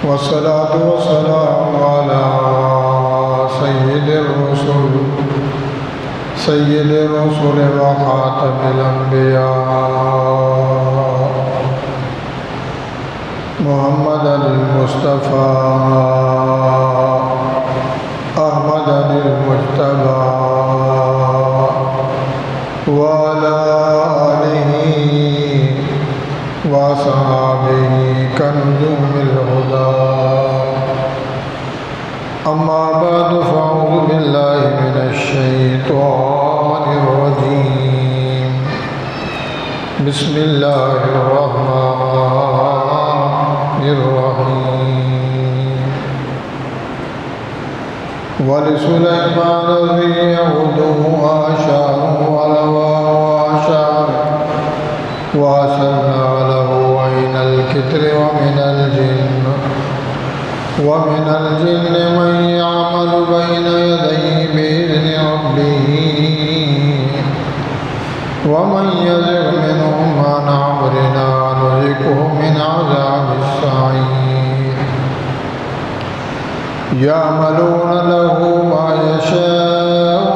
والصلاة والسلام على سيد الرسل وخاتم الأنبياء محمد المصطفى أحمد المجتبى وعلى آله وصحبه كنزهم الهدى. أما بعد فأعوذ بالله من الشيطان الرجيم. بسم الله الرحمن الرحيم. ولسليمان الريح غدوها وآشار وأشار وأسلنا له عين الكتر ومن الجن من يعمل بين يديه بإذن ربه ومن يزغ منهم عن أمرنا نذقه من عذاب السعير. يعملون له ما يشاء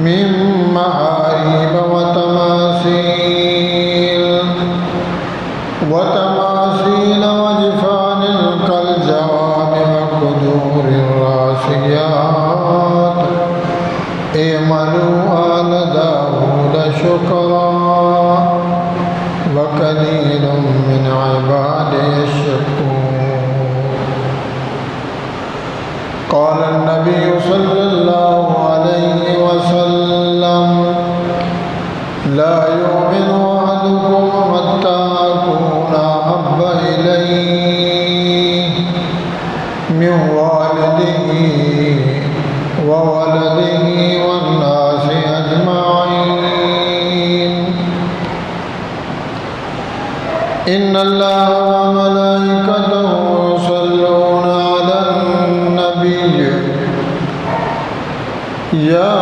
من محاريب وتماثيل وجفان كالجواب وقدور الراسيات. اعملوا آل داود شكرا وقليل من عبادي الشكور. قال النبي صلى الله عليه وسلم: لا يؤمن أحدكم حتى أكون أحب إليه من والده وولده والناس أجمعين. إن الله وملائكته يصلون على النبي يا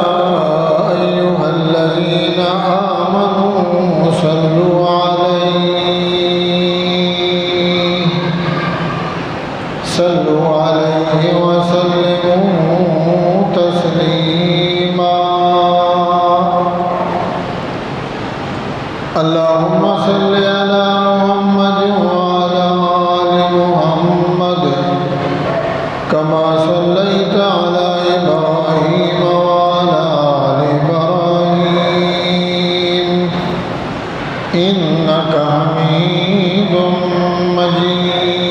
أيها الذين آمنوا صلوا عليه وسلموا تسليما. اللهم صل على محمد وعلى آل محمد كما صليت على إبراهيم وعلى آل إبراهيم إنك حميد مجيد.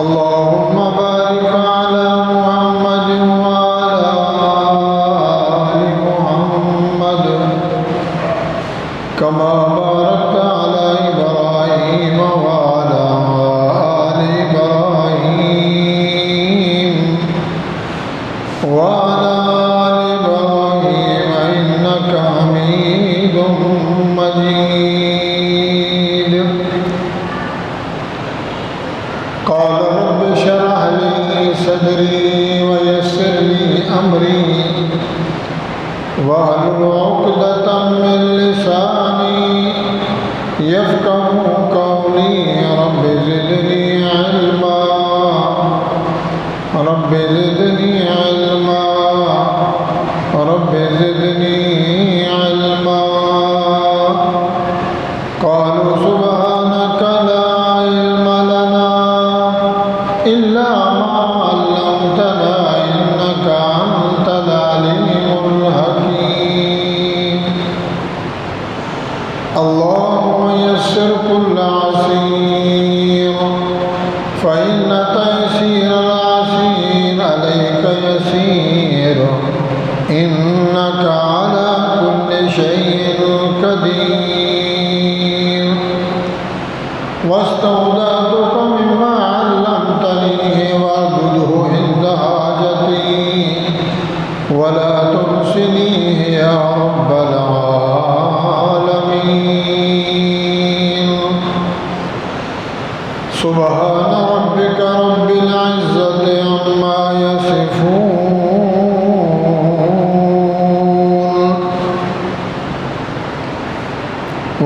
اللهم بارك على محمد وعلى آل محمد كما باركت على إبراهيم وعلى آل إبراهيم وعلى آل إبراهيم إنك حميد مجيد.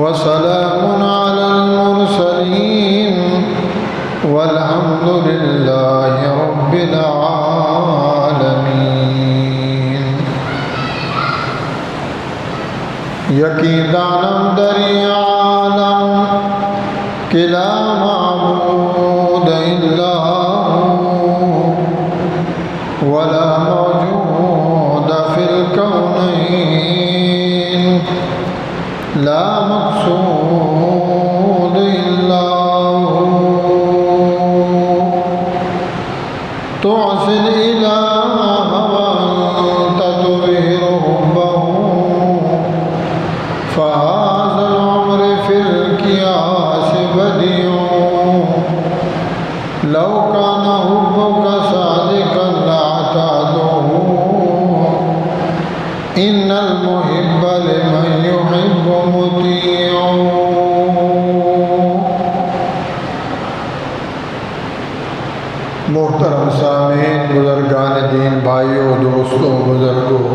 وسلام على المرسلين والحمد لله رب العالمين. یقین دانم دری عالم کہ لا معبود الا ولا موجود في الكونين لا مقصود إلا هو تعصي الإله وأنت تظهر حبه فهذا العمر في القياس بديع لو كان حبك صادقا لاعتاده إن المحب لمن يحب مطيع. محترم سامعین، بزرگان دین، بھائیوں، دوستوں، بزرگوں،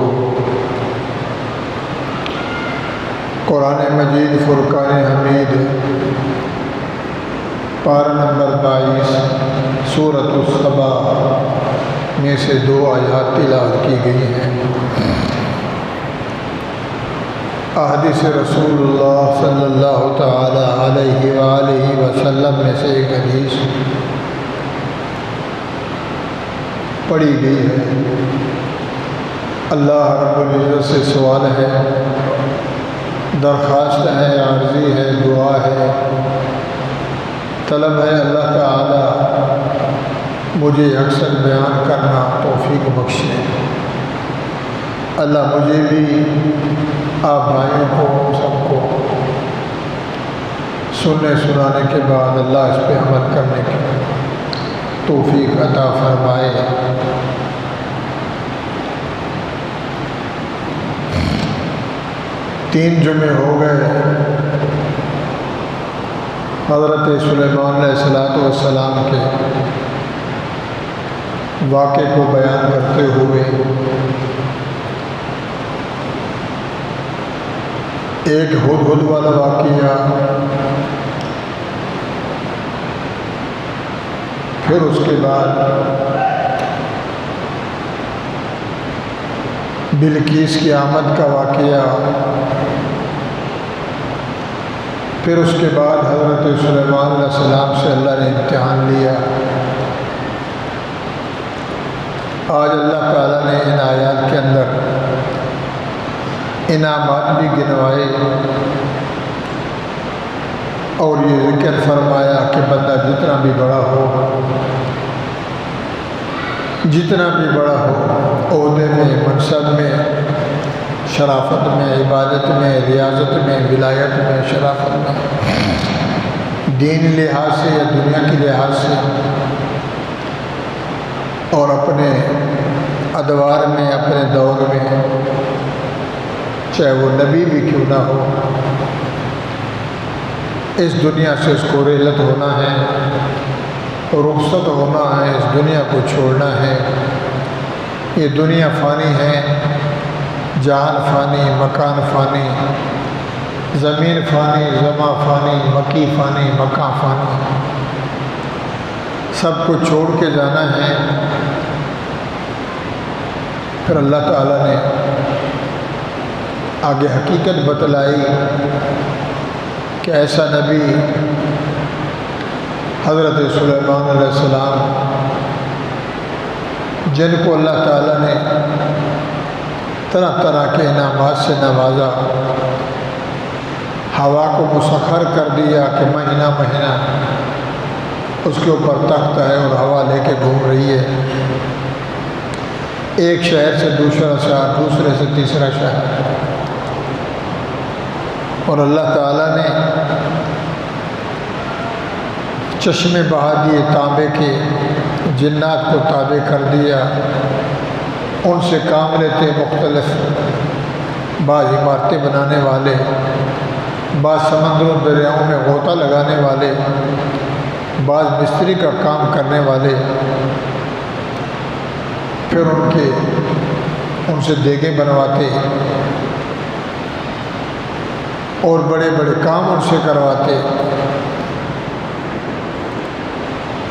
قرآن مجید فرقان حمید پارہ نمبر 22 سورۃ السبا میں سے 2 آیات تلاوت کی گئی ہیں. احادیث رسول اللہ صلی اللہ تعالی علیہ وآلہ وسلم میں سے ایک حدیث پڑھی گئی ہے. اللہ رب العزت سے سوال ہے، درخواست ہے، عرضی ہے، دعا ہے، طلب ہے اللہ تعالی مجھے اکثر بیان کرنا توفیق بخشے. اللہ مجھے بھی، آپ بھائیوں کو، سب کو سننے سنانے کے بعد اللہ اس پہ عمل کرنے کی توفیق عطا فرمائے. تین جمعے ہو گئے حضرت سلیمان علیہ السلام کے واقعے کو بیان کرتے ہوئے. ایک ہدہد والا واقعہ، پھر اس کے بعد بلقیس کی آمد کا واقعہ، پھر اس کے بعد حضرت سلیمان علیہ السلام سے اللہ نے امتحان لیا. آج اللہ تعالیٰ نے ان آیات کے اندر انعامات بھی گنوائے اور یہ ذکر فرمایا کہ بندہ جتنا بھی بڑا ہو، عہدے میں، منصب میں، شرافت میں، عبادت میں، ریاضت میں، ولایت میں، شرافت میں، دین لحاظ سے یا دنیا کے لحاظ سے، اور اپنے ادوار میں، اپنے دور میں، چاہے وہ نبی بھی کیوں نہ ہو، اس دنیا سے اس کو رحلت ہونا ہے، رخصت ہونا ہے، اس دنیا کو چھوڑنا ہے. یہ دنیا فانی ہے، جہان فانی، مکان فانی، زمین فانی، زماں فانی، مکی فانی، مکان فانی، سب کو چھوڑ کے جانا ہے. پھر اللہ تعالیٰ نے آگے حقیقت بتلائی کہ ایسا نبی حضرت سلیمان علیہ السلام، جن کو اللہ تعالیٰ نے طرح طرح کے انعامات سے نوازا، ہوا کو مسخر کر دیا کہ مہینہ مہینہ اس کے اوپر تخت ہے اور ہوا لے کے گھوم رہی ہے، ایک شہر سے دوسرا شہر، دوسرے سے تیسرا شہر. اور اللہ تعالیٰ نے چشمے بہا دیے تانبے کے، جنات کو تابع کر دیا، ان سے کام لیتے مختلف، بعض عمارتیں بنانے والے، بعض سمندروں دریاؤں میں غوطہ لگانے والے، بعض مستری کا کام کرنے والے. پھر ان سے دیگیں بنواتے. اور بڑے بڑے کام ان سے کرواتے،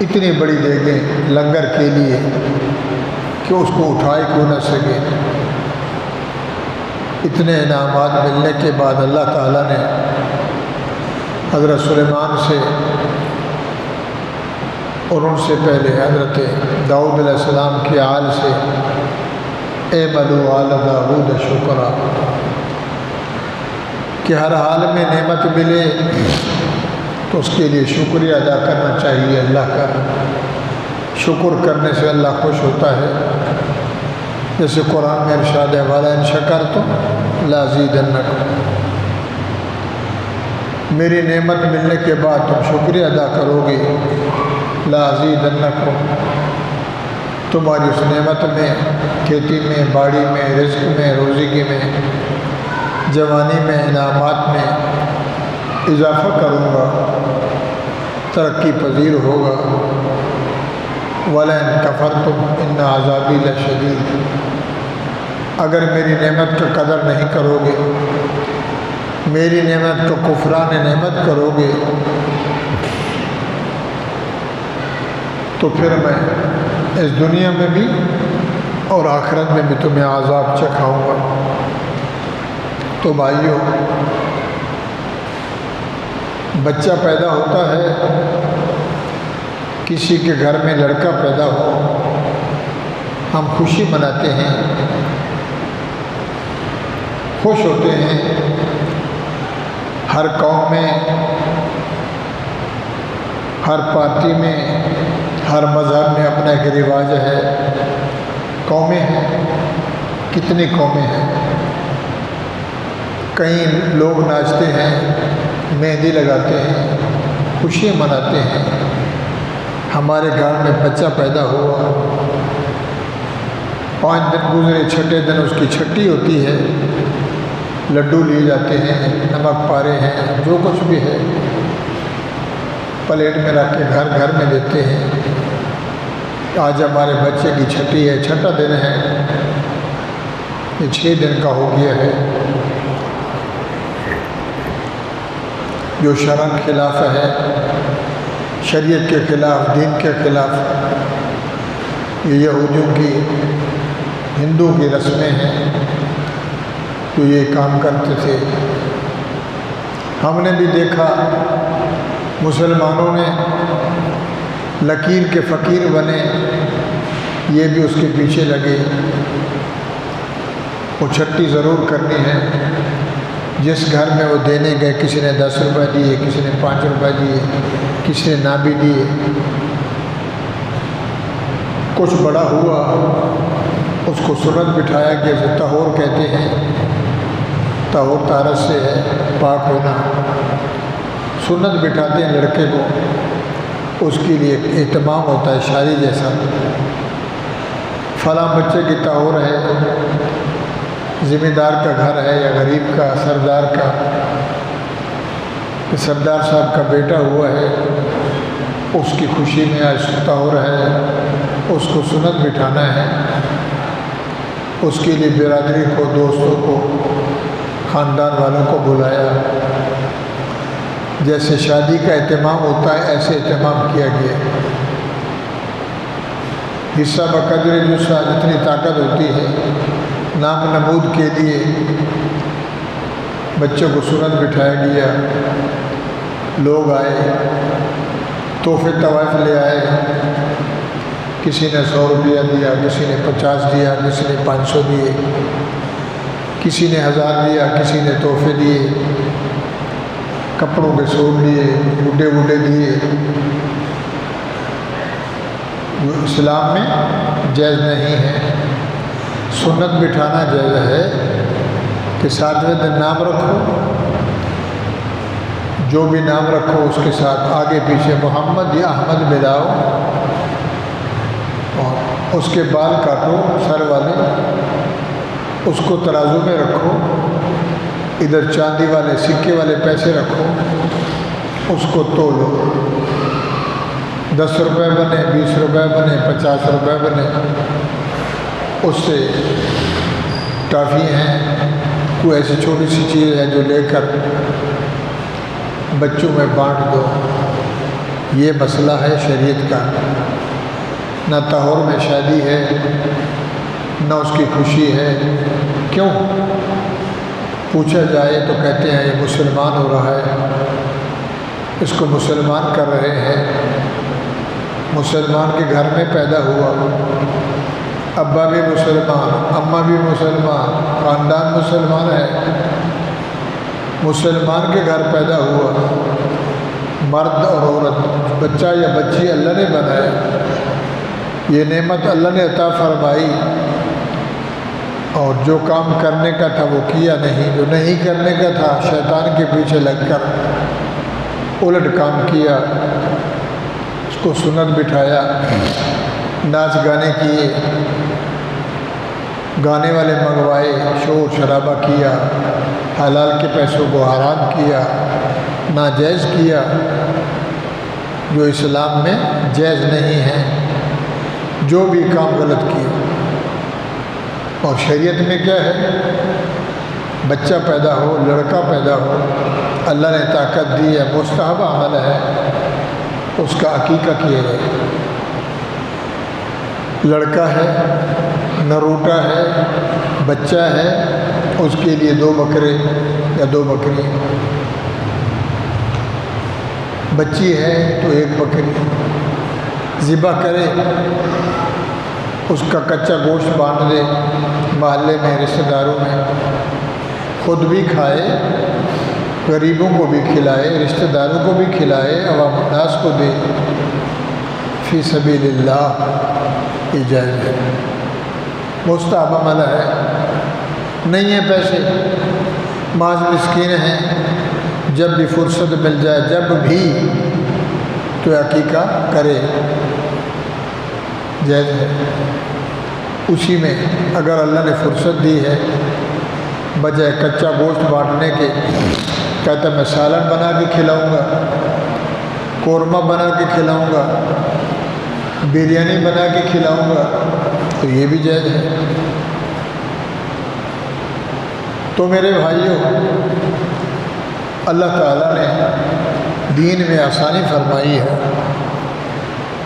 اتنی بڑی دیگیں لنگر کے لیے کہ اس کو اٹھائے کیوں نہ سکے۔ اتنے انعامات ملنے کے بعد اللہ تعالیٰ نے حضرت سلیمان سے اور ان سے پہلے حضرت داؤد علیہ السلام کی آل سے اعملوا آل داؤد شکرا، کہ ہر حال میں نعمت ملے تو اس کے لیے شکریہ ادا کرنا چاہیے اللہ کا۔ شکر کرنے سے اللہ خوش ہوتا ہے، جیسے قرآن میں ارشاد ہے وَلَئِن شَكَرْتُمْ لَأَزِيدَنَّكُمْ، میری نعمت ملنے کے بعد تم شکریہ ادا کرو گے، لَأَزِيدَنَّكُمْ، تمہاری اس نعمت میں، کھیتی میں، باڑی میں، رزق میں، روزگی میں، جوانی میں، انعامات میں اضافہ کروں گا، ترقی پذیر ہوگا۔ وَلَئِن كَفَرْتُمْ إِنَّ عَذَابِي لَشَدِيدٌ، اگر میری نعمت کا قدر نہیں کرو گے، میری نعمت کا کفران نعمت کرو گے، تو پھر میں اس دنیا میں بھی اور آخرت میں بھی تمہیں عذاب چکھاؤں گا۔ تو بھائیو، بچہ پیدا ہوتا ہے، کسی کے گھر میں لڑکا پیدا ہو، ہم خوشی مناتے ہیں، خوش ہوتے ہیں۔ ہر قوم میں، ہر پارٹی میں، ہر مذہب میں اپنا ایک رواج ہے۔ قومیں ہیں، کتنی قومیں ہیں، کئی لوگ ناچتے ہیں، مہندی لگاتے ہیں، خوشیاں مناتے ہیں۔ ہمارے گھر میں بچہ پیدا ہوا، 5 دن گزرے، چھٹے دن اس کی چھٹی ہوتی ہے، لڈو لیے جاتے ہیں، نمک پارے ہیں، جو کچھ بھی ہے پلیٹ میں رکھ کے گھر گھر میں دیتے ہیں۔ آج ہمارے بچے کی چھٹی ہے، چھٹا دن ہے، یہ 6 دن کا ہو گیا ہے، جو شرع خلاف ہے، شریعت کے خلاف، دین کے خلاف۔ یہ یہودیوں کی، ہندو کی رسمیں ہیں جو یہ کام کرتے تھے۔ ہم نے بھی دیکھا مسلمانوں نے لکیر کے فقیر بنے، یہ بھی اس کے پیچھے لگے، وہ چھٹی ضرور کرنی ہے۔ جس گھر میں وہ دینے گئے، کسی نے 10 روپے دیے، کسی نے 5 روپے دیے، کسی نے نہ بھی دیے۔ کچھ بڑا ہوا، اس کو سنت بٹھایا گیا، جسے طہور کہتے ہیں، طہور طہارت سے ہے، پاک ہونا۔ سنت بٹھاتے ہیں لڑکے کو، اس کے لیے اہتمام ہوتا ہے شادی جیسا، فلاں بچے کی طہور ہے، ذمہ دار کا گھر ہے یا غریب کا، سردار کا، کہ سردار صاحب کا بیٹا ہوا ہے، اس کی خوشی میں آج طہور ہے، اس کو سنت بٹھانا ہے۔ اس کے لیے برادری کو، دوستوں کو، خاندان والوں کو بلایا، جیسے شادی کا اہتمام ہوتا ہے ایسے اہتمام کیا گیا۔ حصہ بقدر جسہ، جتنی طاقت ہوتی ہے، نام نمود کے لیے بچوں کو سنت بٹھایا گیا۔ لوگ آئے، تحفے طوائف لے آئے، کسی نے 100 روپیہ دیا، کسی نے 50 دیا، کسی نے 500 دیے، کسی نے 1000 دیا، کسی نے تحفے دیے، کپڑوں کے سوٹ دیے، گڈے وڈے دیے۔ جو اسلام میں جائز نہیں ہے۔ سنت بٹھانا جائز ہے کہ 7ویں دن نام رکھو، جو بھی نام رکھو اس کے ساتھ آگے پیچھے محمد یا احمد ملاؤ، اور اس کے بال کاٹو سر والے، اس کو ترازو میں رکھو، ادھر چاندی والے سکے والے پیسے رکھو، اس کو تولو، 10 روپے بنے، 20 روپے بنے، 50 روپے بنے، اس سے ٹافی ہیں، کوئی ایسی چھوٹی سی چیز ہے جو لے کر بچوں میں بانٹ دو، یہ مسئلہ ہے شریعت کا۔ نہ طہور میں شادی ہے، نہ اس کی خوشی ہے۔ کیوں؟ پوچھا جائے تو کہتے ہیں یہ مسلمان ہو رہا ہے، اس کو مسلمان کر رہے ہیں، مسلمان کے گھر میں پیدا ہوا، ابا بھی مسلمان، اماں بھی مسلمان، خاندان مسلمان ہے، مسلمان کے گھر پیدا ہوا، مرد اور عورت، بچہ یا بچی اللہ نے بنایا، یہ نعمت اللہ نے عطا فرمائی، اور جو کام کرنے کا تھا وہ کیا نہیں، جو نہیں کرنے کا تھا شیطان کے پیچھے لگ کر الٹ کام کیا، اس کو سنت بٹھایا، ناچ گانے کیے، گانے والے منگوائے، شور شرابہ کیا، حلال کے پیسوں کو حرام کیا، ناجائز کیا جو اسلام میں جائز نہیں ہے، جو بھی کام غلط کیا۔ اور شریعت میں کیا ہے؟ بچہ پیدا ہو، لڑکا پیدا ہو، اللہ نے طاقت دی ہے، مستحب عمل ہے، اس کا عقیقہ کیا جائے۔ لڑکا ہے، نروٹا ہے، بچہ ہے، اس کے لیے 2 بکرے یا 2 بکری، بچی ہے تو 1 بکری ذبح کرے، اس کا کچا گوشت بانٹ دے محلے میں، رشتہ داروں میں، خود بھی کھائے، غریبوں کو بھی کھلائے، رشتہ داروں کو بھی کھلائے، عوام الناس کو دے، فی سبیل اللہ، یہ جائز ہے، مستحب عمل ہے۔ نہیں ہے پیسے، بعض مسکین ہیں، جب بھی فرصت مل جائے، جب بھی تو عقیقہ کرے، جائز ہے۔ اسی میں اگر اللہ نے فرصت دی ہے، بجائے کچا گوشت بانٹنے کے، کہتا میں سالن بنا کے کھلاؤں گا، قورمہ بنا کے کھلاؤں گا، بریانی بنا کے کھلاؤں گا، تو یہ بھی جائز ہے۔ تو میرے بھائیوں، اللہ تعالیٰ نے دین میں آسانی فرمائی ہے،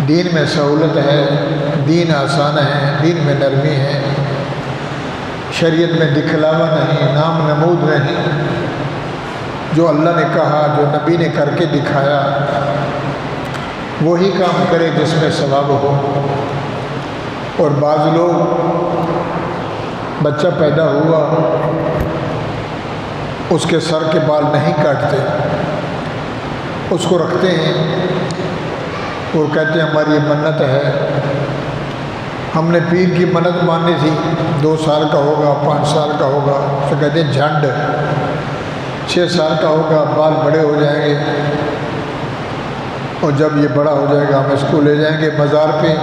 دین میں سہولت ہے، دین آسان ہے، دین میں نرمی ہے، شریعت میں دکھلاوا نہیں، نام نمود نہیں، جو اللہ نے کہا، جو نبی نے کر کے دکھایا، وہی کام کرے جس میں ثواب ہو۔ اور بعض لوگ بچہ پیدا ہوا، اس کے سر کے بال نہیں کاٹتے، اس کو رکھتے ہیں اور کہتے ہیں ہماری یہ منت ہے، ہم نے پیر کی منت ماننی تھی، 2 سال کا ہوگا، 5 سال کا ہوگا، تو کہتے ہیں جھنڈ، 6 سال کا ہوگا، بال بڑے ہو جائیں گے، اور جب یہ بڑا ہو جائے گا ہم اس کو لے جائیں گے مزار پہ،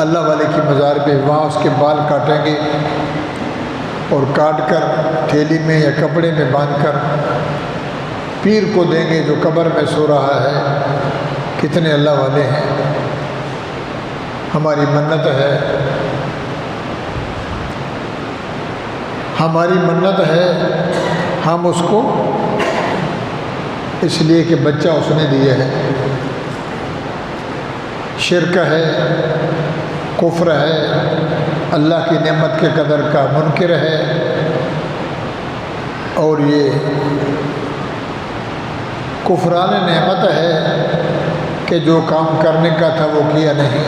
اللہ والے کی مزار پہ، وہاں اس کے بال کاٹیں گے، اور کاٹ کر تھیلی میں یا کپڑے میں باندھ کر پیر کو دیں گے جو قبر میں سو رہا ہے۔ کتنے اللہ والے ہیں، ہماری منت ہے، ہماری منت ہے، ہم اس کو اس لیے کہ بچہ اس نے دیا ہے۔ شرک ہے، کفر ہے، اللہ کی نعمت کے قدر کا منکر ہے، اور یہ کفران نعمت ہے کہ جو کام کرنے کا تھا وہ کیا نہیں۔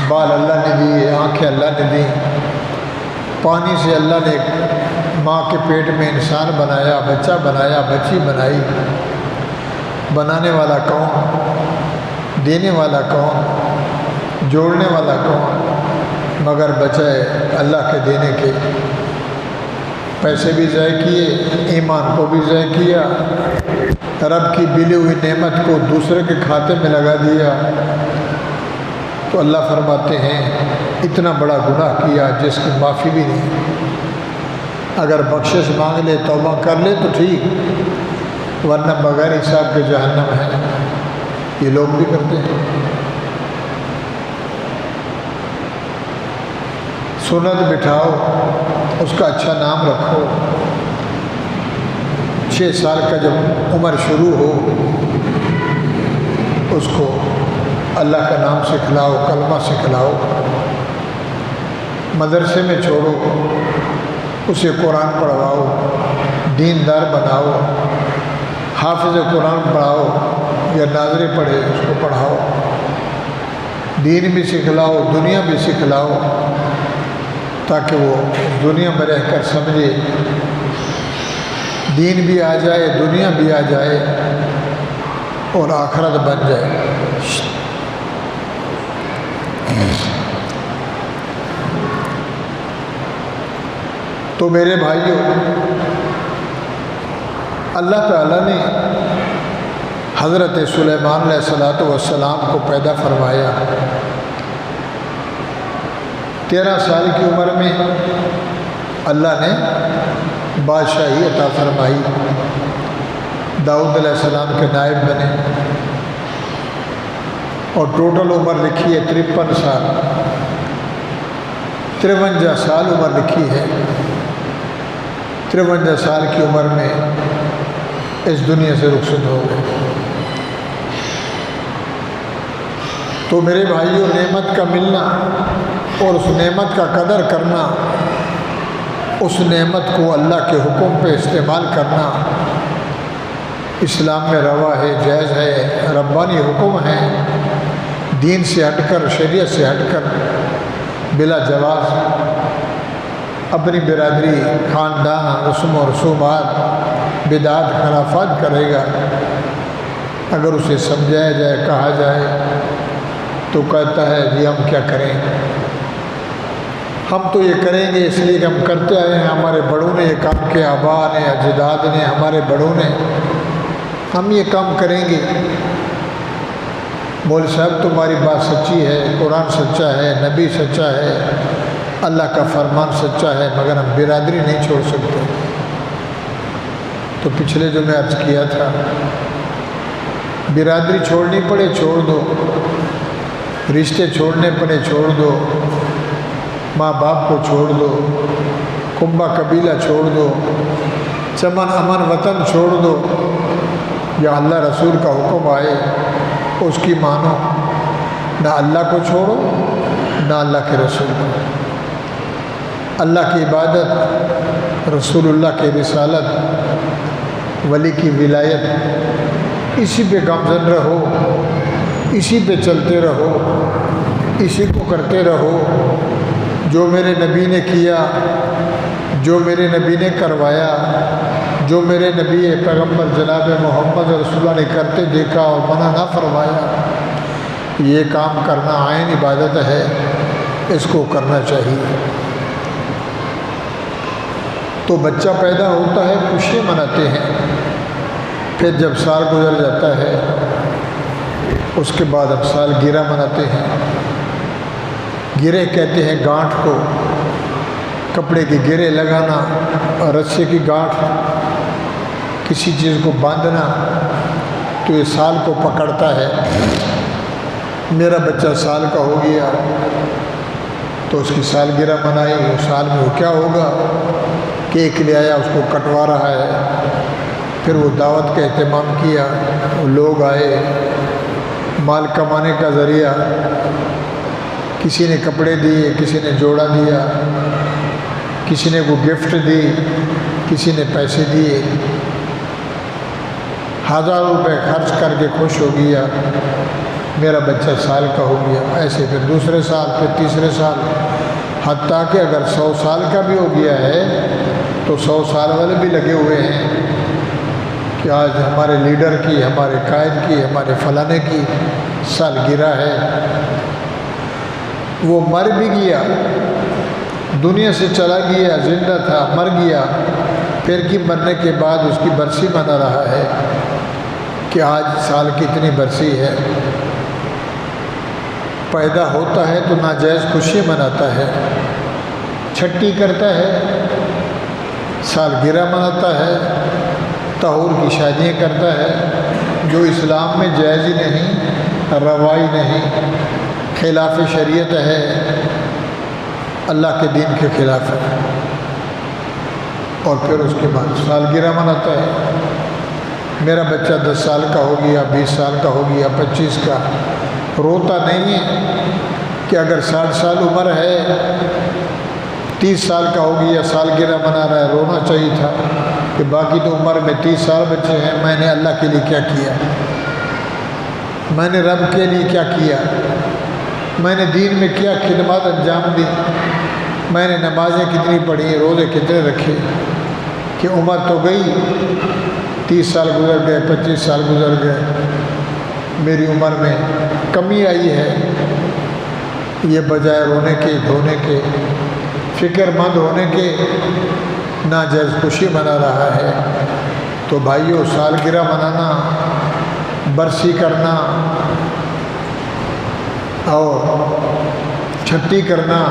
بال اللہ نے دیے، آنکھیں اللہ نے دی، پانی سے اللہ نے ماں کے پیٹ میں انسان بنایا، بچہ بنایا، بچی بنائی، بنانے والا کون، دینے والا کون، جوڑنے والا کون، مگر بچائے اللہ کے دینے کے۔ پیسے بھی ضائع کیے، ایمان کو بھی ضائع کیا، رب کی ملی ہوئی نعمت کو دوسرے کے کھاتے میں لگا دیا، تو اللہ فرماتے ہیں اتنا بڑا گناہ کیا جس کی معافی بھی نہیں۔ اگر بخشش مانگ لے، توبہ کر لے تو ٹھیک، ورنہ بغیر حساب کے جہنم ہے۔ یہ لوگ بھی کرتے ہیں۔ سنت بٹھاؤ، اس کا اچھا نام رکھو۔ 6 سال کا جب عمر شروع ہو اس کو اللہ کا نام سکھلاؤ، کلمہ سکھلاؤ، مدرسے میں چھوڑو، اسے قرآن پڑھواؤ، دیندار بناؤ، حافظ قرآن پڑھاؤ یا ناظر پڑھے اس کو پڑھاؤ، دین بھی سکھلاؤ، دنیا بھی سکھلاؤ، تاکہ وہ دنیا میں رہ کر سمجھے، دین بھی آ جائے، دنیا بھی آ جائے اور آخرت بن جائے۔ تو میرے بھائیوں، اللہ تعالیٰ نے حضرت سلیمان علیہ السلام کو پیدا فرمایا۔ 13 سال کی عمر میں اللہ نے بادشاہی عطا فرمائی، داؤد علیہ السلام کے نائب بنے، اور ٹوٹل عمر لکھی ہے 53 سال، 53 سال عمر لکھی ہے۔ 53 سال کی عمر میں اس دنیا سے رخصت ہو گئے۔ تو میرے بھائیوں، نعمت کا ملنا اور اس نعمت کا قدر کرنا، اس نعمت کو اللہ کے حکم پہ استعمال کرنا اسلام میں روا ہے، جائز ہے، ربانی حکم ہے۔ دین سے ہٹ کر، شریعت سے ہٹ کر بلا جواز اپنی برادری، خاندان، رسم و رسومات، بدعات، خرافات کرے گا، اگر اسے سمجھایا جائے، کہا جائے تو کہتا ہے جی ہم کیا کریں، ہم تو یہ کریں گے اس لیے کہ ہم کرتے آئے ہیں، ہمارے بڑوں نے یہ کام کیا، آبا نے، اجداد نے، ہمارے بڑوں نے، ہم یہ کام کریں گے۔ مول صاحب تمہاری بات سچی ہے، قرآن سچا ہے، نبی سچا ہے، اللہ کا فرمان سچا ہے، مگر ہم برادری نہیں چھوڑ سکتے۔ تو پچھلے جو میں عرض کیا تھا، برادری چھوڑنی پڑے چھوڑ دو، رشتے چھوڑنے پڑے چھوڑ دو، ماں باپ کو چھوڑ دو، کنبہ قبیلہ چھوڑ دو، چمن امن وطن چھوڑ دو، یا اللہ رسول کا حکم آئے اس کی مانو، نہ اللہ کو چھوڑو نہ اللہ کے رسول کو۔ اللہ کی عبادت، رسول اللہ کی رسالت، ولی کی ولایت، اسی پہ گامزن رہو، اسی پہ چلتے رہو، اسی کو کرتے رہو۔ جو میرے نبی نے کیا، جو میرے نبی نے کروایا، جو میرے نبی پیغمبر جناب محمد رسول اللہ نے کرتے دیکھا اور منع نہ فرمایا، یہ کام کرنا عین عبادت ہے، اس کو کرنا چاہیے۔ تو بچہ پیدا ہوتا ہے، خوشیاں مناتے ہیں، پھر جب سال گزر جاتا ہے اس کے بعد اب سال گرہ مناتے ہیں۔ گرے کہتے ہیں گانٹھ کو، کپڑے کے گرے لگانا، اور رسے کی گانٹھ، کسی چیز کو باندھنا، تو یہ سال کو پکڑتا ہے۔ میرا بچہ سال کا ہو گیا تو اس کی سالگرہ منائی، اس سال میں وہ کیا ہوگا، کیک لے آیا، اس کو کٹوا رہا ہے، پھر وہ دعوت کا اہتمام کیا، وہ لوگ آئے، مال کمانے کا ذریعہ، کسی نے کپڑے دیے، کسی نے جوڑا دیا، کسی نے وہ گفٹ دی، کسی نے پیسے دیے، 1000 روپے خرچ کر کے خوش ہو گیا، میرا بچہ سال کا ہو گیا۔ ایسے پھر دوسرے سال، پھر تیسرے سال، حتیٰ کہ اگر 100 سال کا بھی ہو گیا ہے تو 100 سال والے بھی لگے ہوئے ہیں کہ آج ہمارے لیڈر کی، ہمارے قائد کی، ہمارے فلانے کی سالگرہ ہے۔ وہ مر بھی گیا، دنیا سے چلا گیا، زندہ تھا، مر گیا، پھر کی مرنے کے بعد اس کی برسی منا رہا ہے کہ آج سال کی اتنی برسی ہے۔ پیدا ہوتا ہے تو ناجائز خوشی مناتا ہے، چھٹی کرتا ہے، سالگرہ مناتا ہے، طہور کی شادیاں کرتا ہے، جو اسلام میں جائز ہی نہیں، روائی نہیں، خلاف شریعت ہے۔ اللہ کے دین کے خلاف ہے۔ اور پھر اس کے بعد سالگرہ مناتا ہے، میرا بچہ 10 سال کا ہو گیا، 20 سال کا ہو گیا، 25 کا، روتا نہیں ہے کہ اگر 60 سال عمر ہے، 30 سال کا ہو گیا، سالگرہ منا رہا ہے، رونا چاہیے تھا کہ باقی تو عمر میں 30 سال بچے ہیں، میں نے اللہ کے لیے کیا کیا، میں نے رب کے لیے کیا کیا، میں نے دین میں کیا خدمات انجام دی، میں نے نمازیں کتنی پڑھی، روزے کتنے رکھے، کہ عمر تو گئی، 30 سال گزر گئے، 25 سال گزر گئے، میری عمر میں کمی آئی ہے۔ یہ بجائے رونے کے، دھونے کے، فکر مند ہونے کے، ناجائز خوشی منا رہا ہے۔ تو بھائیوں، سالگرہ منانا، برسی کرنا اور چھٹی کرنا،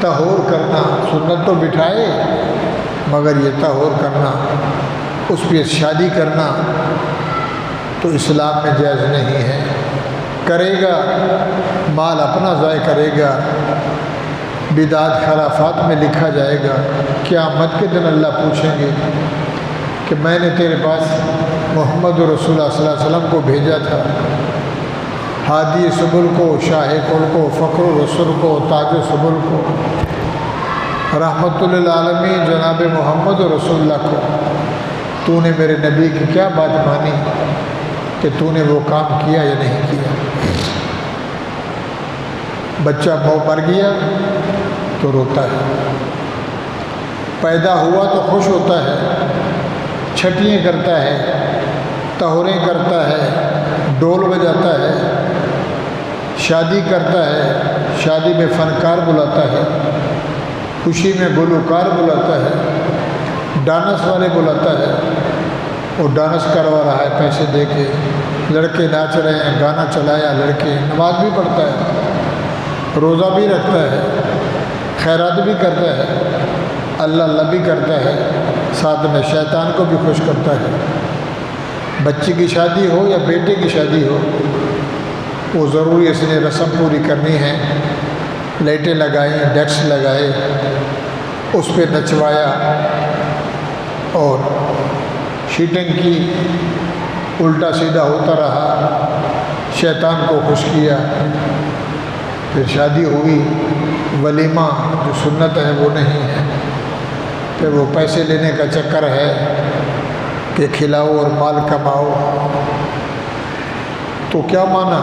تہور کرنا، سنت تو بٹھائے مگر یہ تہور کرنا، اس پہ شادی کرنا تو اسلام میں جائز نہیں ہے۔ کرے گا مال اپنا ضائع کرے گا، بدعات خرافات میں لکھا جائے گا۔ قیامت کے دن اللہ پوچھیں گے کہ میں نے تیرے پاس محمد رسول اللہ صلی اللہ علیہ وسلم کو بھیجا تھا، ہادی سبل کو، شاہ کل کو، فخر الرسول کو، تاج سبل کو، رحمت للعالمین جناب محمد رسول اللہ کو، تو نے میرے نبی کی کیا بات مانی کہ تو نے وہ کام کیا یا نہیں کیا؟ بچہ مر گیا تو روتا ہے، پیدا ہوا تو خوش ہوتا ہے، چھٹیاں کرتا ہے، تہوریں کرتا ہے، ڈول بجاتا ہے، شادی کرتا ہے، شادی میں فنکار بلاتا ہے، خوشی میں گلوکار بلاتا ہے، ڈانس والے بلاتا ہے، وہ ڈانس کروا رہا ہے پیسے دے کے، لڑکے ناچ رہے ہیں، گانا چلایا، لڑکے نماز بھی پڑھتا ہے، روزہ بھی رکھتا ہے، خیرات بھی کرتا ہے، اللہ اللہ بھی کرتا ہے، ساتھ میں شیطان کو بھی خوش کرتا ہے۔ بچی کی شادی ہو یا بیٹے کی شادی ہو، وہ ضروری اس نے رسم پوری کرنی ہے، لائٹیں لگائیں، ڈیکس لگائے، اس پہ نچوایا اور شیٹنگ کی، الٹا سیدھا ہوتا رہا، شیطان کو خوش کیا، پھر شادی ہوئی، ولیمہ جو سنت ہے وہ نہیں ہے، پھر وہ پیسے لینے کا چکر ہے کہ کھلاؤ اور مال کماؤ، تو کیا مانا؟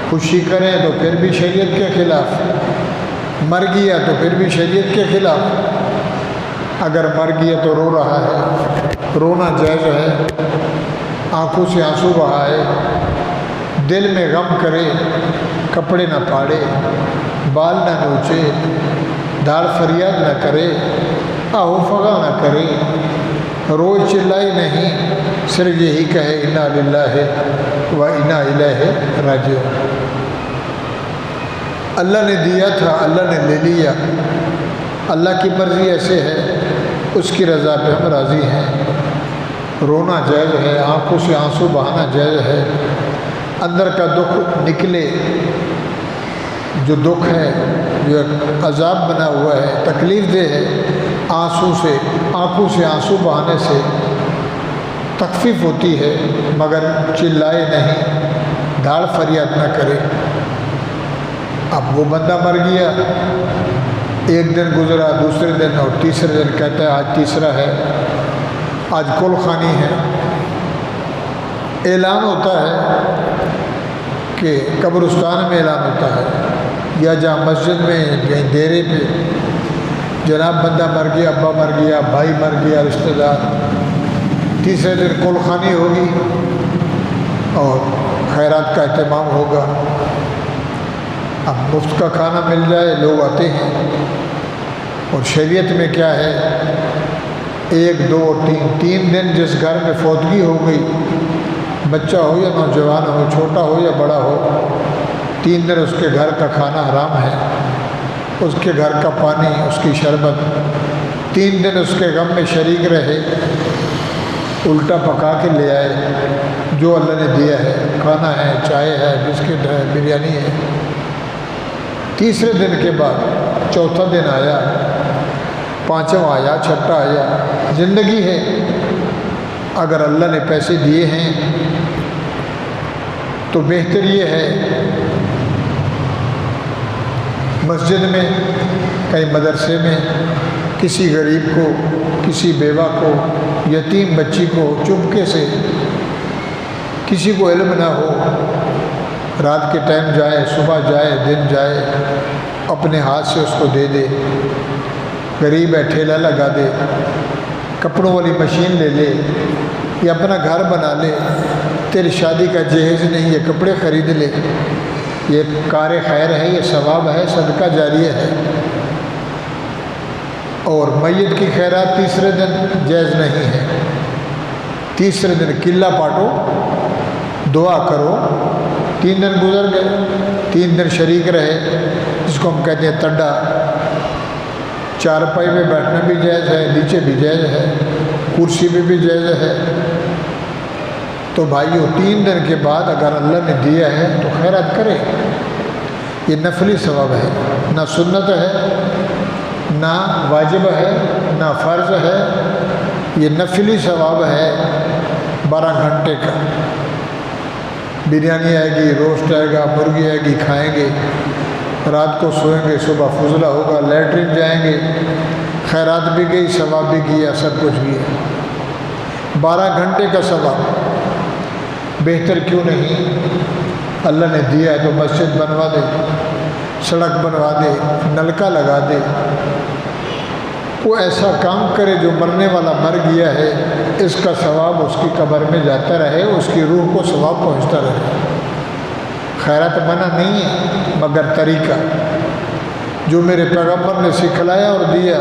خوشی کریں تو پھر بھی شریعت کے خلاف، مر گیا تو پھر بھی شریعت کے خلاف۔ اگر مر گیا تو رو رہا ہے، رونا جائز ہے، آنکھوں سے آنسو بہائے، دل میں غم کرے، کپڑے نہ پھاڑے، بال نہ نوچے، دھاڑ فریاد نہ کرے، آہو فغا نہ کرے، روئے چلائے نہیں، صرف یہی کہے انا للہ و انا الیہ راجعون۔ اللہ نے دیا تھا، اللہ نے لے لیا، اللہ کی مرضی ایسے ہے، اس کی رضا پہ ہم راضی ہیں۔ رونا جائز ہے، آنکھوں سے آنسو بہانا جائز ہے، اندر کا دکھ نکلے، جو دکھ ہے، جو عذاب بنا ہوا ہے، تکلیف دہ ہے، آنکھوں سے آنسو بہانے سے تخفیف ہوتی ہے، مگر چلائے نہیں، دھاڑ فریاد نہ کرے۔ اب وہ بندہ مر گیا، ایک دن گزرا، دوسرے دن اور تیسرے دن کہتا ہے آج تیسرا ہے، آج کل خوانی ہے، اعلان ہوتا ہے کہ قبرستان میں اعلان ہوتا ہے، یا جہاں مسجد میں کہیں ڈیرے پہ جناب بندہ مر گیا، ابا مر گیا، بھائی مر گیا، رشتہ دار، تیسرے دن کل خوانی ہوگی اور خیرات کا اہتمام ہوگا۔ اب مفت کا کھانا مل جائے، لوگ آتے ہیں، اور شریعت میں کیا ہے، 1 2 اور 3 دن جس گھر میں فوتگی ہو گئی، بچہ ہو یا نوجوان ہو، چھوٹا ہو یا بڑا ہو، 3 دن اس کے گھر کا کھانا حرام ہے، اس کے گھر کا پانی، اس کی شربت، 3 دن اس کے غم میں شریک رہے، الٹا پکا کے لے آئے، جو اللہ نے دیا ہے، کھانا ہے، چائے ہے، بسکٹ ہے، بریانی ہے، تیسرے دن کے بعد چوتھا دن آیا، پانچواں آیا، چھٹا آیا۔ زندگی ہے، اگر اللہ نے پیسے دیے ہیں تو بہتر یہ ہے مسجد میں، کہیں مدرسے میں کسی غریب کو، کسی بیوہ کو، یتیم بچی کو چپکے سے، کسی کو علم نہ ہو، رات کے ٹائم جائے، صبح جائے، دن جائے، اپنے ہاتھ سے اس کو دے دے۔ غریب ہے، ٹھیلا لگا دے، کپڑوں والی مشین لے لے، یا اپنا گھر بنا لے، تیری شادی کا جہیز نہیں، یہ کپڑے خرید لے، یہ کار خیر ہے، یہ ثواب ہے، صدقہ جاریہ ہے۔ اور میت کی خیرات تیسرے دن جائز نہیں ہے۔ تیسرے دن قلعہ پاٹو، دعا کرو۔ 3 دن گزر گئے، 3 دن شریک رہے، جس کو ہم کہتے ہیں تڈا۔ چارپائی میں بیٹھنا بھی جائز ہے، نیچے بھی جائز ہے، کرسی پہ بھی جائز ہے۔ تو بھائیو 3 دن کے بعد اگر اللہ نے دیا ہے تو خیرات کرے۔ یہ نفلی ثواب ہے، نہ سنت ہے، نہ واجب ہے، نہ فرض ہے، یہ نفلی ثواب ہے 12 گھنٹے کا۔ بریانی آئے گی، روسٹ آئے گا، مرغی آئے گی، کھائیں گے، رات کو سوئیں گے، صبح فضلہ ہوگا، لیٹرین جائیں گے، خیرات بھی گئی، ثواب بھی کیا، سب کچھ بھی ہے۔ 12 گھنٹے کا ثواب بہتر کیوں نہیں؟ اللہ نے دیا ہے تو مسجد بنوا دے، سڑک بنوا دے، نلکا لگا دے، وہ ایسا کام کرے جو مرنے والا مر گیا ہے، اس کا ثواب اس کی قبر میں جاتا رہے، اس کی روح کو ثواب پہنچتا رہے۔ خیرات منع نہیں ہے، مگر طریقہ جو میرے پیغمبر نے سکھلایا اور دیا۔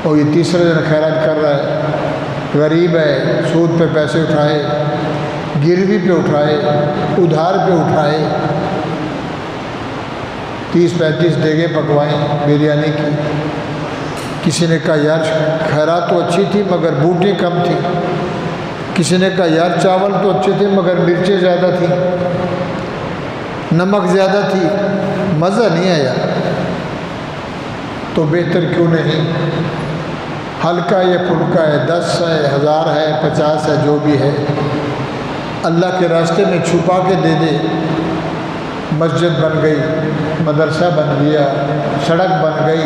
اور یہ تیسرے دن خیرات کر رہا ہے، غریب ہے، سود پہ پیسے اٹھائے، گروی پہ اٹھائے، ادھار پہ اٹھائے، 30-35 دیگیں پکوائیں بریانی کی۔ کسی نے کہا یار خیرات تو اچھی تھی مگر بوٹیں کم تھی، کسی نے کہا یار چاول تو اچھے تھے مگر مرچیں زیادہ تھی، نمک زیادہ تھی، مزہ نہیں آیا۔ تو بہتر کیوں نہیں، ہلکا یا پھلکا ہے، 10 ہے، 1000 ہے، 50 ہے، جو بھی ہے، اللہ کے راستے میں چھپا کے دے دے۔ مسجد بن گئی، مدرسہ بن گیا، سڑک بن گئی،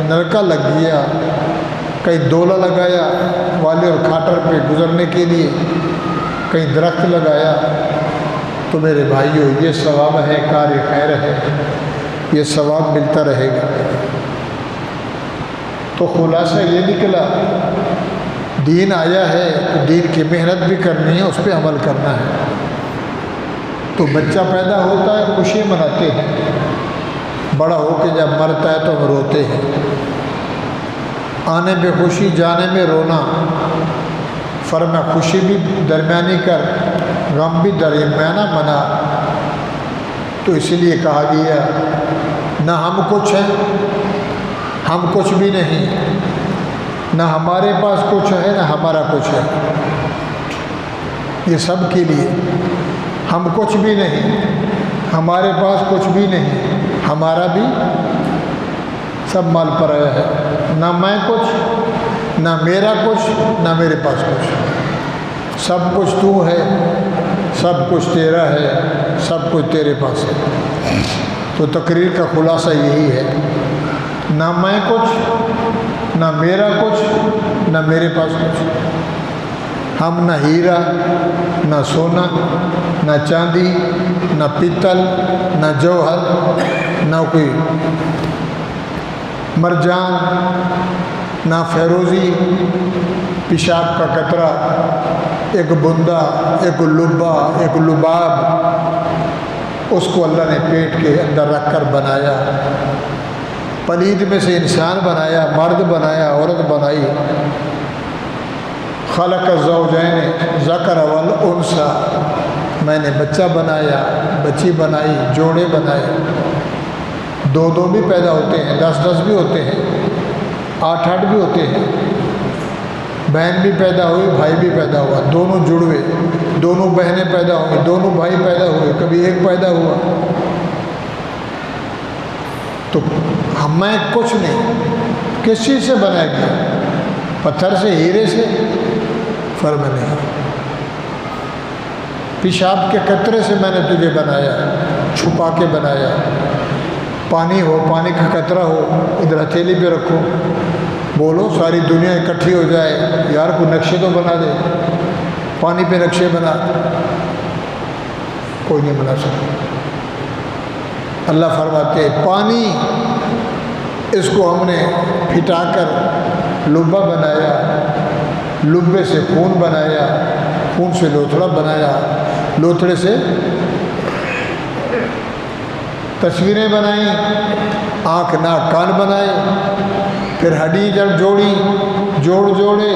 نلکا لگ گیا، کہیں دولا لگایا والے اور کھاٹر پہ گزرنے کے لیے، کہیں درخت لگایا، تو میرے بھائیو یہ ثواب ہے، کار خیر ہے، یہ ثواب ملتا رہے گا۔ تو خلاصہ یہ نکلا، دین آیا ہے تو دین کی محنت بھی کرنی ہے، اس پہ عمل کرنا ہے۔ تو بچہ پیدا ہوتا ہے، خوشی مناتے ہیں، بڑا ہو کے جب مرتا ہے تو ہم روتے ہیں۔ آنے میں خوشی، جانے میں رونا، فرما خوشی بھی درمیانی کر، غم بھی درمیانہ منا۔ تو اسی لیے کہا گیا نہ ہم کچھ ہیں، ہم کچھ بھی نہیں، نہ ہمارے پاس کچھ ہے، نہ ہمارا کچھ ہے، یہ سب کے لیے۔ ہم کچھ بھی نہیں، ہمارے پاس کچھ بھی نہیں، ہمارا بھی سب مال پر آیا ہے، نہ میں کچھ، نہ میرا کچھ، نہ میرے پاس کچھ، سب کچھ تو ہے، سب کچھ تیرا ہے، سب کچھ تیرے پاس ہے۔ تو تقریر کا خلاصہ یہی ہے، نہ میں کچھ، نہ میرا کچھ، نہ میرے پاس کچھ، ہم نہ ہیرا، نہ سونا، نہ چاندی، نہ پیتل، نہ جوہر، نہ کوئی مرجان، نہ فیروزی، پیشاب کا قطرہ، ایک بندہ، ایک لبا، ایک لباب، اس کو اللہ نے پیٹ کے اندر رکھ کر بنایا، پلید میں سے انسان بنایا، مرد بنایا، عورت بنائی۔ خلق الزوجین ذکر والانثی، میں نے بچہ بنایا، بچی بنائی، جوڑے بنائے، 2 بھی پیدا ہوتے ہیں، 10 بھی ہوتے ہیں، 8 بھی ہوتے ہیں، بہن بھی پیدا ہوئی، بھائی بھی پیدا ہوا، دونوں جڑوے، دونوں بہنیں پیدا ہوئی، دونوں بھائی پیدا ہوئے، کبھی ایک پیدا ہوا، میں کچھ نہیں. کس چیز سے بنایا گیا؟ پتھر سے، ہیرے سے؟ فرما نہیں. پیشاب کے قطرے سے میں نے تجھے بنایا، چھپا کے بنایا. پانی ہو، پانی کا قطرہ ہو، ادھر ہتھیلی پہ رکھو، بولو ساری دنیا اکٹھی ہو جائے، یار کو نقشے تو بنا دے. پانی پہ نقشے بنا، کوئی نہیں بنا سکتا. اللہ فرماتے پانی، اس کو ہم نے پھٹا کر لبہ بنایا، لبے سے خون بنایا، خون سے لوتھڑا بنایا، لوتھڑے سے تصویریں بنائیں، آنکھ ناک کان بنائے، پھر ہڈی جب جوڑی، جوڑے،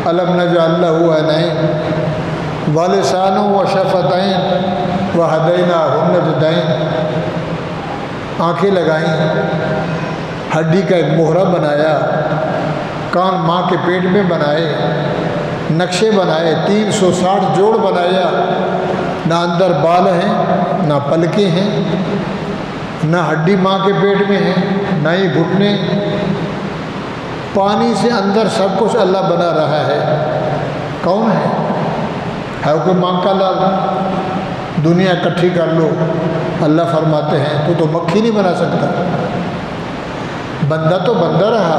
الم نجعل لہ عینین ولسانا وشفتین وہدیناہ النجدین. آنکھیں لگائیں، ہڈی کا ایک مہرہ بنایا، کان ماں کے پیٹ میں بنائے، نقشے بنائے، 360 جوڑ بنایا. نہ اندر بال ہیں، نہ پلکیں ہیں، نہ ہڈی ماں کے پیٹ میں ہے، نہ ہی گھٹنے. پانی سے اندر سب کچھ اللہ بنا رہا ہے. کون ہے کوئی ماں کا لال؟ دنیا اکٹھی کر لو، اللہ فرماتے ہیں تو مکھی نہیں بنا سکتا. بندہ تو بندہ رہا،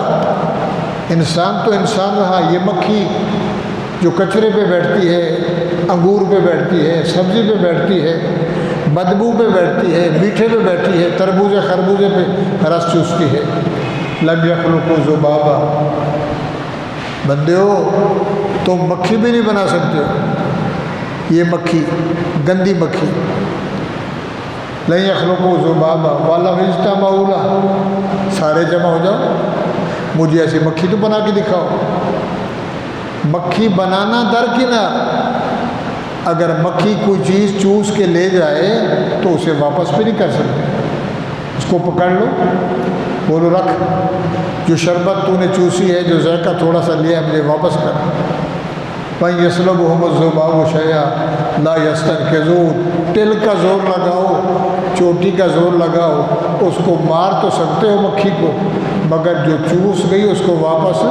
انسان تو انسان رہا. یہ مکھی جو کچرے پہ بیٹھتی ہے، انگور پہ بیٹھتی ہے، سبزی پہ بیٹھتی ہے، بدبو پہ بیٹھتی ہے، میٹھے پہ بیٹھتی ہے، تربوزے خربوزے پہ رس چوستی ہے. لم یخلقوا ذبابا. بندے ہو تم مکھی بھی نہیں بنا سکتے ہو. یہ مکھی، گندی مکھی. لن یخلقوا ذبابا ولو اجتمعوا لہ. سارے جمع ہو جاؤ، مجھے ایسی مکھی تو بنا کے دکھاؤ. مکھی بنانا درکنار، اگر مکھی کوئی چیز چوس کے لے جائے تو اسے واپس بھی نہیں کر سکتے. اس کو پکڑ لو، بولو رکھ، جو شربت تو نے چوسی ہے، جو ذائقہ تھوڑا سا لیا مجھے واپس کر. وَإِنْ يَسْلُبْهُمُ الذُّبَابُ شَيْئًا لَا يَسْتَنْقِذُونَ. ٹل کا زور لگاؤ، چوٹی کا زور لگاؤ، اس کو مار تو سکتے ہو مکھی کو، مگر جو چوس گئی اس کو واپس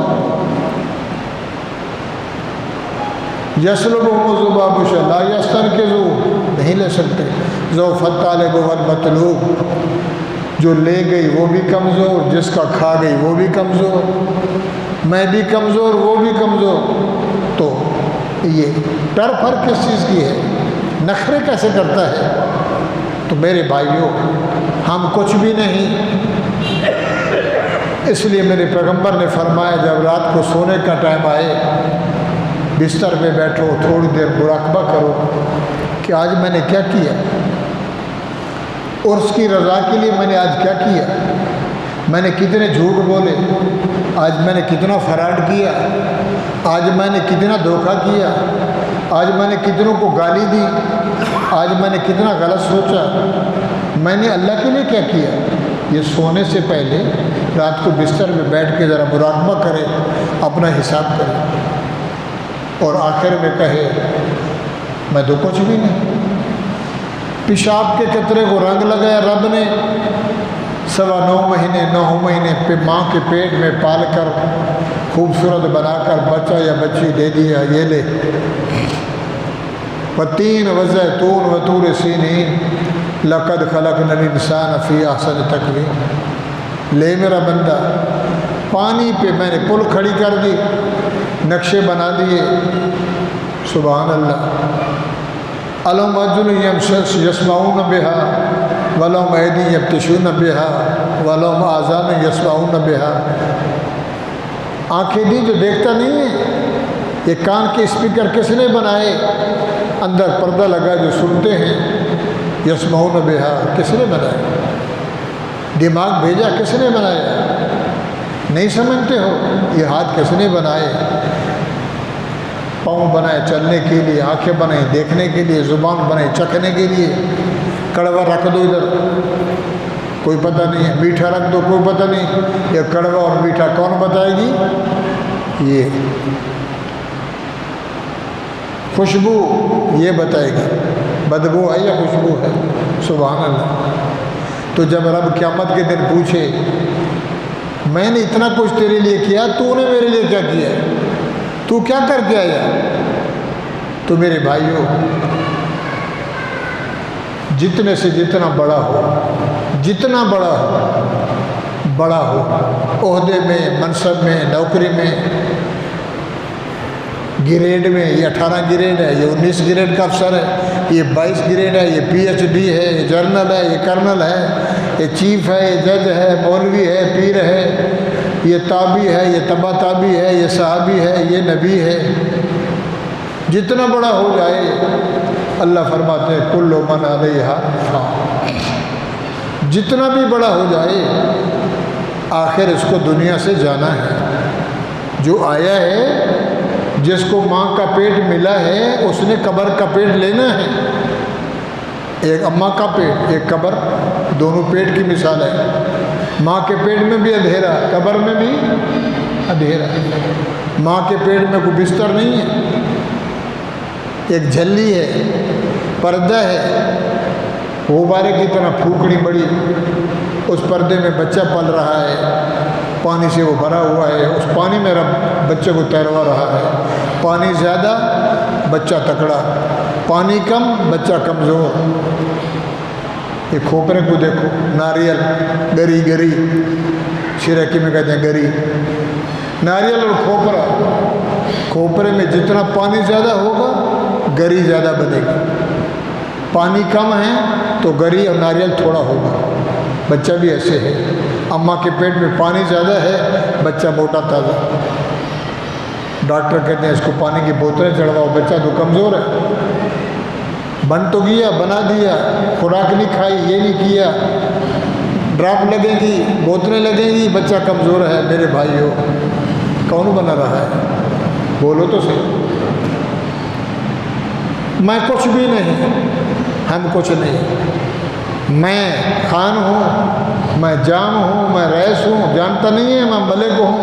یسلبہم الذباب شیئا لا یستنقذون، نہیں لے سکتے. ضعف الطالب والمطلوب. جو لے گئی وہ بھی کمزور، جس کا کھا گئی وہ بھی کمزور، میں بھی کمزور، وہ بھی کمزور. تو یہ ڈر پر کس چیز کی ہے؟ نخرے کیسے کرتا ہے؟ تو میرے بھائیوں، ہم کچھ بھی نہیں. اس لیے میرے پیغمبر نے فرمایا جب رات کو سونے کا ٹائم آئے، بستر پہ بیٹھو، تھوڑی دیر مراقبہ کرو کہ آج میں نے کیا کیا، اور اس کی رضا کے لیے میں نے آج کیا کیا. میں نے کتنے جھوٹ بولے، آج میں نے کتنا فراڈ کیا، آج میں نے کتنا دھوکہ کیا، آج میں نے کتنوں کو گالی دی، آج میں نے کتنا غلط سوچا، میں نے اللہ کے لیے کیا کیا. یہ سونے سے پہلے رات کو بستر میں بیٹھ کے ذرا مراقبہ کرے، اپنا حساب کرے، اور آخر میں کہے میں تو کچھ بھی نہیں. پیشاب کے قطرے کو رنگ لگایا رب نے، 9 مہینے پہ ماں کے پیٹ میں پال کر خوبصورت بنا کر بچہ یا بچی دے دیا. یہ لے. وَالتِّينِ وَالزَّيْتُونِ وَطُورِ سِينِينَ لَقَدْ خَلَقْنَا الْإِنسَانَ فِي أَحْسَنِ تَقْوِيمٍ. لے میرا بندہ، پانی پہ میں نے پل کھڑی کر دی، نقشے بنا دیے. سبحان اللہ. الم ارجل یسمعون بها ولہم ایدی یبطشون بها ولہم آذان یسمعون بها. آنکھیں دی جو دیکھتا نہیں ہے. یہ کان کے اسپیکر کس نے بنائے؟ اندر پردہ لگا جو سنتے ہیں. یسمعون بها کس نے بنایا؟ دماغ بھیجا کس نے بنایا؟ نہیں سمجھتے ہو؟ یہ ہاتھ کس نے بنائے؟ پاؤں بنائے چلنے کے لیے، آنکھیں بنائیں دیکھنے کے لیے، زبان بنائیں چکھنے کے لیے. کڑوا رکھ دو ادھر، کوئی پتہ نہیں ہے. میٹھا رکھ دو، کوئی پتہ نہیں. یہ کڑوا اور میٹھا کون بتائے گی؟ یہ خوشبو یہ بتائے گی بدبو ہے یا خوشبو ہے. سبحان اللہ. تو جب رب قیامت کے دن پوچھے میں نے اتنا کچھ تیرے لیے کیا، تو نے میرے لیے کیا کیا، تو کیا کر کے آیا؟ تو میرے بھائیوں، جتنے سے جتنا بڑا ہو، جتنا بڑا ہو عہدے میں، منصب میں، نوکری میں، گریڈ میں، یہ 18 گریڈ ہے، یہ 19 گریڈ کا افسر ہے، یہ 22 گریڈ ہے، یہ PhD ہے، یہ جرنل ہے، یہ کرنل ہے، یہ چیف ہے، یہ جج ہے، مولوی ہے، پیر ہے، یہ تابعی ہے، یہ تبع تابعی ہے، یہ صحابی ہے، یہ نبی ہے، جتنا بڑا ہو جائے اللہ فرماتے ہیں کل من علیہا فان، جتنا بھی بڑا ہو جائے آخر اس کو دنیا سے جانا ہے۔ جو آیا ہے، جس کو ماں کا پیٹ ملا ہے، اس نے قبر کا پیٹ لینا ہے۔ ایک اماں کا پیٹ، ایک قبر، دونوں پیٹ کی مثال ہے۔ ماں کے پیٹ میں بھی اندھیرا، قبر میں بھی اندھیرا۔ ماں کے پیٹ میں کوئی بستر نہیں ہے، ایک جھلی ہے، پردہ ہے، غبارے کی طرح پھوکڑی بڑی، اس پردے میں بچہ پل رہا ہے، پانی سے وہ بھرا ہوا ہے، اس پانی میں رب بچے کو تیروا رہا ہے۔ پانی زیادہ، بچہ تکڑا، پانی کم، بچہ کمزور۔ یہ کھوپرے کو دیکھو، ناریل گری گری، شیرکی میں کہتے ہیں گری، ناریل اور کھوپرا، کھوپرے میں جتنا پانی زیادہ ہوگا گری زیادہ بنے گی، پانی کم ہے تو گری اور ناریل تھوڑا ہوگا۔ بچہ بھی ایسے ہے، اماں کے پیٹ میں پانی زیادہ ہے، بچہ موٹا تازہ۔ ڈاکٹر کہتے ہیں اس کو پانی کی بوتلیں چڑھواؤ، بچہ تو کمزور ہے، بن تو گیا، بنا دیا، خوراک نہیں کھائی، یہ نہیں کیا، ڈراپ لگیں گی، بوتلیں لگیں گی، بچہ کمزور ہے۔ میرے بھائیوں، کون بنا رہا ہے؟ بولو تو صحیح۔ میں کچھ بھی نہیں، ہم کچھ نہیں، میں خان ہوں، میں جام ہوں، میں رئیس ہوں، جانتا نہیں ہے میں ملک ہوں،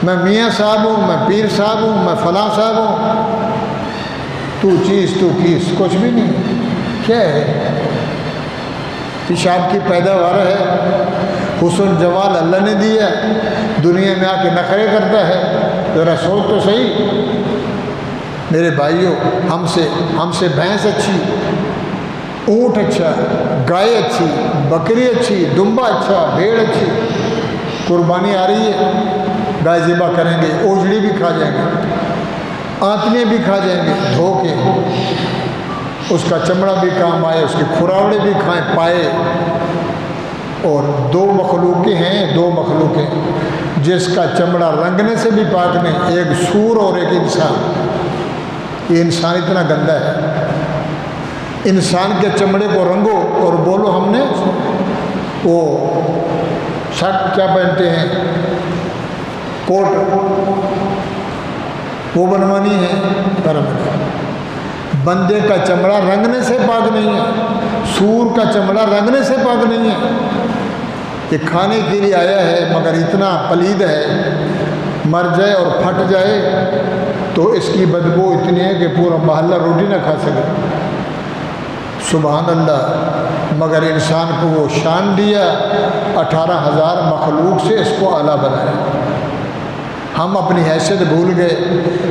میں میاں صاحب ہوں، میں پیر صاحب ہوں، میں فلاں صاحب ہوں۔ تو چیز تو کیس، کچھ بھی نہیں۔ کیا ہے؟ پیشاب کی پیداوار ہے، حسن جمال اللہ نے دیا، دنیا میں آ کے نخرے کرتا ہے، ذرا سوچ تو صحیح۔ میرے بھائیوں، ہم سے بھینس اچھی، اونٹ اچھا، گائے اچھی، بکری اچھی، دمبا اچھا، بھیڑ اچھی، قربانی آ رہی ہے، گائے ذبح کریں گے، اوجڑی بھی کھا جائیں گے، آنتیں بھی کھا جائیں گے دھو کے، اس کا چمڑا بھی کام آئے، اس کے کھراوڑے بھی کھائیں پائے۔ اور دو مخلوقیں ہیں، دو مخلوقیں جس کا چمڑا رنگنے سے بھی پاک نہیں، ایک سور اور ایک انسان۔ یہ انسان اتنا گندا ہے، انسان کے چمڑے کو رنگو اور بولو ہم نے وہ شرٹ کیا پہنتے ہیں، کوٹ، وہ بنوانی ہے، بندے کا چمڑا رنگنے سے پاک نہیں ہے، سور کا چمڑا رنگنے سے پاک نہیں ہے۔ یہ کھانے کے لیے آیا ہے مگر اتنا پلید ہے، مر جائے اور پھٹ جائے تو اس کی بدبو اتنی ہے کہ پورا محلہ روٹی نہ کھا سکے۔ سبحان اللہ۔ مگر انسان کو وہ شان دیا، 18,000 مخلوق سے اس کو اعلیٰ بنایا۔ ہم اپنی حیثیت بھول گئے،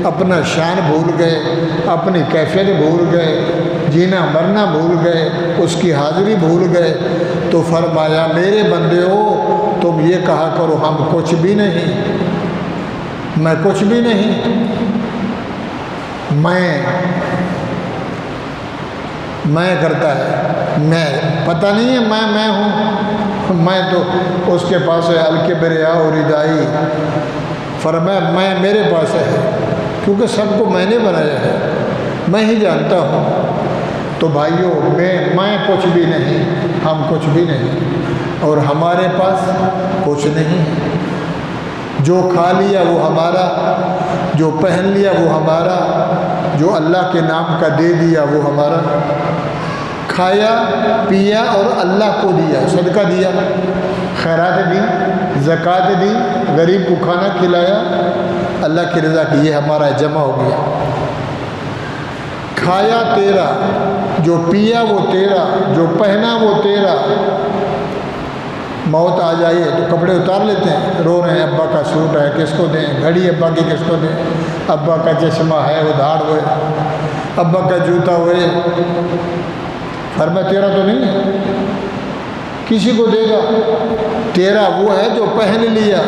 اپنا شان بھول گئے، اپنی کیفیت بھول گئے، جینا مرنا بھول گئے، اس کی حاضری بھول گئے۔ تو فرمایا میرے بندیو، تم یہ کہا کرو ہم کچھ بھی نہیں، میں کچھ بھی نہیں، میں کرتا ہے، میں پتہ نہیں ہے میں ہوں، میں تو اس کے پاس ہے الکبریاء اور ردائی، فرمایا میں میرے پاس ہے، کیونکہ سب کو میں نے بنایا ہے، میں ہی جانتا ہوں۔ تو بھائیوں، میں کچھ بھی نہیں، ہم کچھ بھی نہیں، اور ہمارے پاس کچھ نہیں۔ جو کھا لیا وہ ہمارا، جو پہن لیا وہ ہمارا، جو اللہ کے نام کا دے دیا وہ ہمارا، کھایا پیا اور اللہ کو دیا، صدقہ دیا، خیرات دی، زکوٰۃ دی، غریب کو کھانا کھلایا، اللہ کی رضا کی، یہ ہمارا جمع ہو گیا۔ کھایا تیرا، جو پیا وہ تیرا، جو پہنا وہ تیرا، موت آ جائے تو کپڑے اتار لیتے ہیں، رو رہے ہیں ابا کا سوٹ ہے کس کو دیں، گھڑی ابا کی کس کو دیں، ابا کا چشمہ ہے ادھار ہوئے، ابا کا جوتا ہوئے۔ فرمایا تیرا تو نہیں ہے، کسی کو دے گا، تیرا وہ ہے جو پہن لیا۔